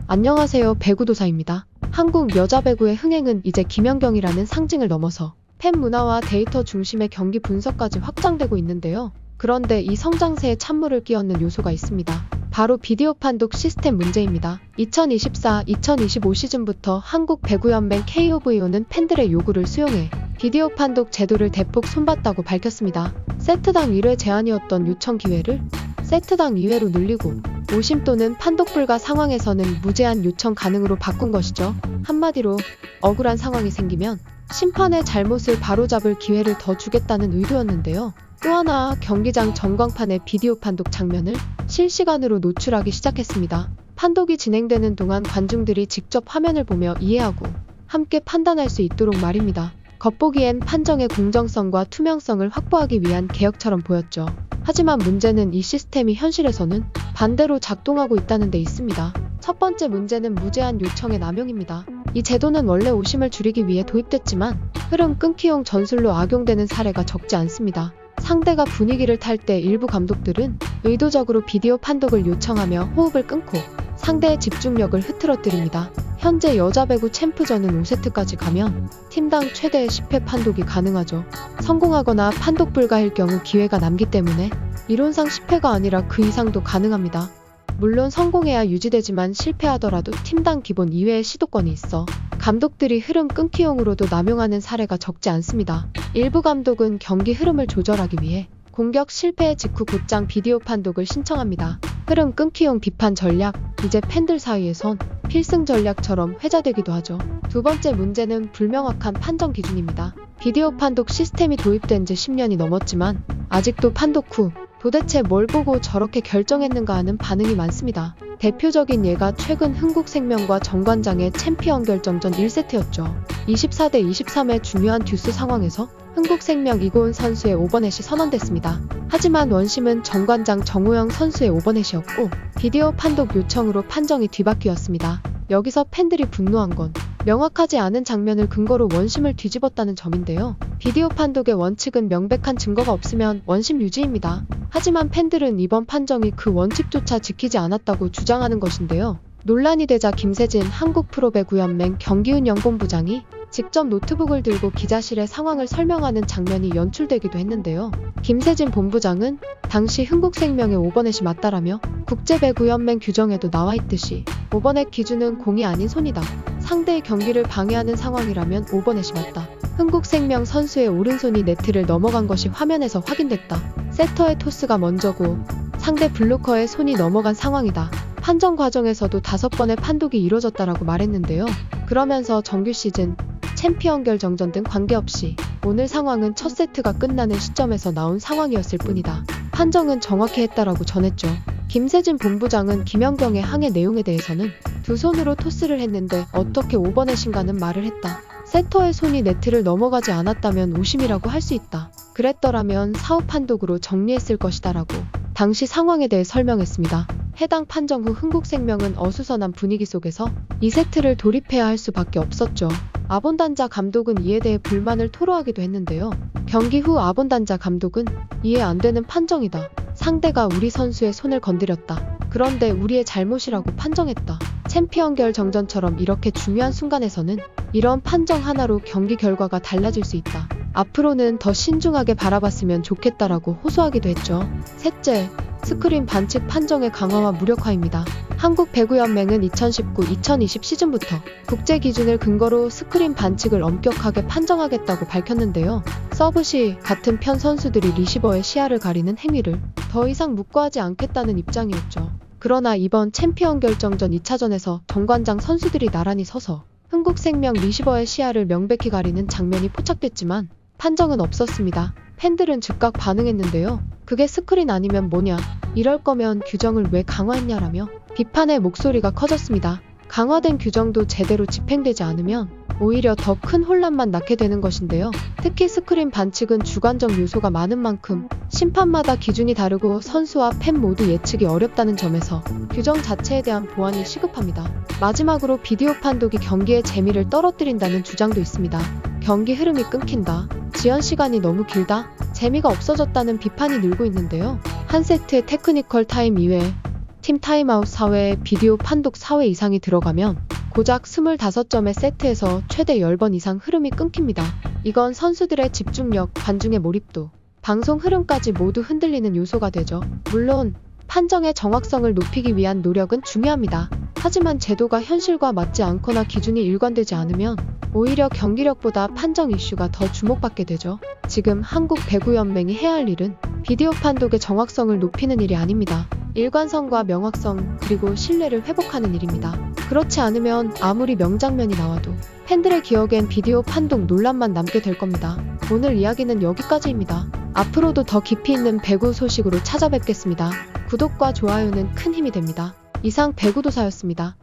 안녕하세요. 배구도사입니다. 한국 여자 배구의 흥행은 이제 김연경이라는 상징을 넘어서 팬 문화와 데이터 중심의 경기 분석까지 확장되고 있는데요. 그런데 이 성장세에 찬물을 끼얹는 요소가 있습니다. 바로 비디오 판독 시스템 문제입니다. 2024-2025 시즌부터 한국배구연맹 KOVO는 팬들의 요구를 수용해 비디오 판독 제도를 대폭 손봤다고 밝혔습니다. 세트당 1회 제한이었던 요청 기회를 세트당 2회로 늘리고 오심 또는 판독 불가 상황에서는 무제한 요청 가능으로 바꾼 것이죠. 한마디로 억울한 상황이 생기면 심판의 잘못을 바로잡을 기회를 더 주겠다는 의도였는데요. 또 하나 경기장 전광판의 비디오 판독 장면을 실시간으로 노출하기 시작했습니다. 판독이 진행되는 동안 관중들이 직접 화면을 보며 이해하고 함께 판단할 수 있도록 말입니다. 겉보기엔 판정의 공정성과 투명성을 확보하기 위한 개혁처럼 보였죠. 하지만 문제는 이 시스템이 현실에서는 반대로 작동하고 있다는 데 있습니다. 첫 번째 문제는 무제한 요청의 남용입니다. 이 제도는 원래 오심을 줄이기 위해 도입됐지만 흐름 끊기용 전술로 악용되는 사례가 적지 않습니다. 상대가 분위기를 탈 때 일부 감독들은 의도적으로 비디오 판독을 요청하며 호흡을 끊고 상대의 집중력을 흐트러뜨립니다. 현재 여자 배구 챔프전은 5세트까지 가면 팀당 최대 10회 판독이 가능하죠. 성공하거나 판독 불가일 경우 기회가 남기 때문에 이론상 10회가 아니라 그 이상도 가능합니다. 물론 성공해야 유지되지만 실패하더라도 팀당 기본 2회의 시도권이 있어 감독들이 흐름 끊기용으로도 남용하는 사례가 적지 않습니다. 일부 감독은 경기 흐름을 조절하기 위해 공격 실패 직후 곧장 비디오 판독을 신청합니다. 흐름 끊기용 비판 전략, 이제 팬들 사이에선 필승 전략처럼 회자되기도 하죠. 두 번째 문제는 불명확한 판정 기준입니다. 비디오 판독 시스템이 도입된 지 10년이 넘었지만 아직도 판독 후 도대체 뭘 보고 저렇게 결정했는가 하는 반응이 많습니다. 대표적인 예가 최근 흥국생명과 정관장의 챔피언 결정전 1세트였죠. 24대 23의 중요한 듀스 상황에서 흥국생명 이고은 선수의 오버넷이 선언됐습니다. 하지만 원심은 정관장 정우영 선수의 오버넷이었고 비디오 판독 요청으로 판정이 뒤바뀌었습니다. 여기서 팬들이 분노한 건 명확하지 않은 장면을 근거로 원심을 뒤집었다는 점인데요. 비디오 판독의 원칙은 명백한 증거가 없으면 원심 유지입니다. 하지만 팬들은 이번 판정이 그 원칙조차 지키지 않았다고 주장하는 것인데요. 논란이 되자 김세진 한국프로배구연맹 경기운영본부장이 직접 노트북을 들고 기자실의 상황을 설명하는 장면이 연출되기도 했는데요. 김세진 본부장은 당시 흥국생명의 오버넷이 맞다라며 국제배구연맹 규정에도 나와있듯이 오버넷 기준은 공이 아닌 손이다. 상대의 경기를 방해하는 상황이라면 오버넷이 맞다. 흥국생명 선수의 오른손이 네트를 넘어간 것이 화면에서 확인됐다. 세터의 토스가 먼저고 상대 블로커의 손이 넘어간 상황이다. 판정 과정에서도 5번의 판독이 이뤄졌다라고 말했는데요. 그러면서 정규 시즌, 챔피언 결정전 등 관계없이 오늘 상황은 첫 세트가 끝나는 시점에서 나온 상황이었을 뿐이다. 판정은 정확히 했다라고 전했죠. 김세진 본부장은 김연경의 항해 내용에 대해서는 두 손으로 토스를 했는데 어떻게 오버넷인가는 말을 했다. 세터의 손이 네트를 넘어가지 않았다면 오심이라고 할 수 있다. 그랬더라면 사후 판독으로 정리했을 것이다 라고 당시 상황에 대해 설명했습니다. 해당 판정 후 흥국생명은 어수선한 분위기 속에서 2세트를 돌입해야 할 수밖에 없었죠. 아본단자 감독은 이에 대해 불만을 토로하기도 했는데요. 경기 후 아본단자 감독은 이해 안 되는 판정이다. 상대가 우리 선수의 손을 건드렸다. 그런데 우리의 잘못이라고 판정했다. 챔피언 결정전처럼 이렇게 중요한 순간에서는 이런 판정 하나로 경기 결과가 달라질 수 있다. 앞으로는 더 신중하게 바라봤으면 좋겠다라고 호소하기도 했죠. 셋째, 스크린 반칙 판정의 강화와 무력화입니다. 한국배구연맹은 2019-2020 시즌부터 국제 기준을 근거로 스크린 반칙을 엄격하게 판정하겠다고 밝혔는데요. 서브 시 같은 편 선수들이 리시버의 시야를 가리는 행위를 더 이상 묵과하지 않겠다는 입장이었죠. 그러나 이번 챔피언 결정전 2차전에서 정관장 선수들이 나란히 서서 흥국생명 리시버의 시야를 명백히 가리는 장면이 포착됐지만 판정은 없었습니다. 팬들은 즉각 반응했는데요. 그게 스크린 아니면 뭐냐? 이럴 거면 규정을 왜 강화했냐라며 비판의 목소리가 커졌습니다. 강화된 규정도 제대로 집행되지 않으면 오히려 더 큰 혼란만 낳게 되는 것인데요. 특히 스크린 반칙은 주관적 요소가 많은 만큼 심판마다 기준이 다르고 선수와 팬 모두 예측이 어렵다는 점에서 규정 자체에 대한 보완이 시급합니다. 마지막으로 비디오 판독이 경기의 재미를 떨어뜨린다는 주장도 있습니다. 경기 흐름이 끊긴다. 지연 시간이 너무 길다. 재미가 없어졌다는 비판이 늘고 있는데요. 한 세트의 테크니컬 타임 이외에 팀 타임아웃 4회, 비디오 판독 4회 이상이 들어가면 고작 25점의 세트에서 최대 10번 이상 흐름이 끊깁니다. 이건 선수들의 집중력, 관중의 몰입도, 방송 흐름까지 모두 흔들리는 요소가 되죠. 물론 판정의 정확성을 높이기 위한 노력은 중요합니다. 하지만 제도가 현실과 맞지 않거나 기준이 일관되지 않으면 오히려 경기력보다 판정 이슈가 더 주목받게 되죠. 지금 한국 배구연맹이 해야 할 일은 비디오 판독의 정확성을 높이는 일이 아닙니다. 일관성과 명확성, 그리고 신뢰를 회복하는 일입니다. 그렇지 않으면 아무리 명장면이 나와도 팬들의 기억엔 비디오 판독 논란만 남게 될 겁니다. 오늘 이야기는 여기까지입니다. 앞으로도 더 깊이 있는 배구 소식으로 찾아뵙겠습니다. 구독과 좋아요는 큰 힘이 됩니다. 이상 배구도사였습니다.